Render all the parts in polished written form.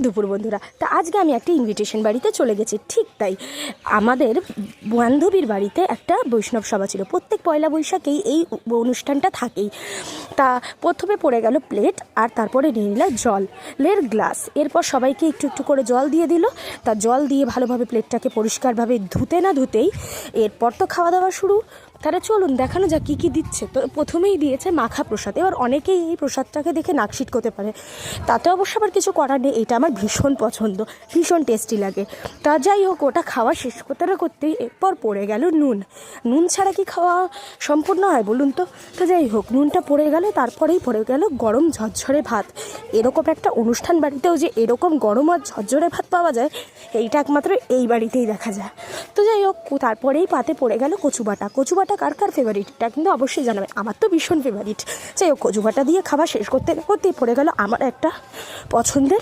দুপুর বন্ধুরা। তা আজকে আমি একটা ইনভিটেশন বাড়িতে চলে গেছি। ঠিক তাই, আমাদের বান্ধবীর বাড়িতে একটা বৈষ্ণব সভা ছিল। প্রত্যেক পয়লা বৈশাখেই এই অনুষ্ঠানটা থাকেই। তা প্রথমে পড়ে গেল প্লেট, আর তারপরে নিয়ে নিল জলের গ্লাস। এরপর সবাইকে একটু একটু করে জল দিয়ে দিল। তা জল দিয়ে ভালোভাবে প্লেটটাকে পরিষ্কারভাবে ধুতে না ধুতেই এরপর তো খাওয়া দাওয়া শুরু। তারা চলুন দেখানো যাক কী কী দিচ্ছে। তো প্রথমেই দিয়েছে মাখা প্রসাদ। এবার অনেকেই এই প্রসাদটাকে দেখে নাক ছিটকোতে পারে, তাতে অবশ্য আবার কিছু করার নেই। এটা আমার ভীষণ পছন্দ, ভীষণ টেস্টি লাগে। তা যাই হোক, ওটা খাওয়া শেষ করতে না করতেই এরপর পড়ে গেল নুন ছাড়া কি খাওয়া সম্পূর্ণ হয় বলুন তো? তো যাই হোক, নুনটা পড়ে গেল। তারপরেই পড়ে গেল গরম ঝরঝরে ভাত। এরকম একটা অনুষ্ঠান বাড়িতেও যে এরকম গরম আর ঝরঝরে ভাত পাওয়া যায়, এইটা একমাত্র এই বাড়িতেই দেখা যায়। তো যাই হোক, তারপরেই পাতে পড়ে গেল কচু বাটা কার কার ফেভারিট এটা কিন্তু অবশ্যই জানাবেন। আমার তো ভীষণ ফেভারিট। যাই হোক, কচু বাটা দিয়ে খাবার শেষ করতে করতেই পড়ে গেল আমার একটা পছন্দের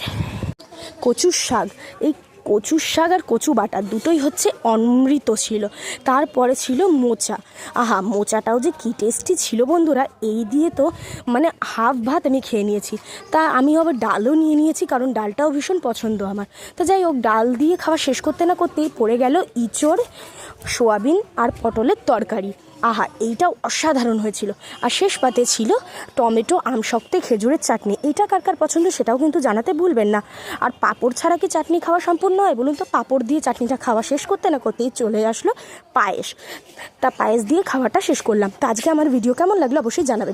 কচুর শাক। এই কচুর শাক আর কচু বাটা দুটোই হচ্ছে অমৃত ছিল। তারপরে ছিল মোচা। আহা, মোচাটাও যে কী টেস্টি ছিল বন্ধুরা! এই দিয়ে তো মানে হাফ ভাত আমি খেয়ে নিয়েছি। তা আমি আবার ডালও নিয়ে নিয়েছি, কারণ ডালটাও ভীষণ পছন্দ আমার। তো যাই হোক, ডাল দিয়ে খাওয়া শেষ করতে না করতেই পড়ে গেল ইঁচড়, সোয়াবিন আর পটলের তরকারি। আহা, এইটাও অসাধারণ হয়েছিল। আর শেষ পাতে ছিল টমেটো, আমশক্তে, খেজুরের চাটনি। এইটা কার কার পছন্দ সেটাও কিন্তু জানাতে ভুলবেন না। আর পাঁপড় ছাড়া কি চাটনি খাওয়া সম্পূর্ণ হয় বলুন তো? পাঁপড় দিয়ে চাটনিটা খাওয়া শেষ করতে না করতেই চলে আসলো পায়েস। তা পায়েস দিয়ে খাওয়াটা শেষ করলাম। তা আজকে আমার ভিডিও কেমন লাগলো অবশ্যই জানাবেন।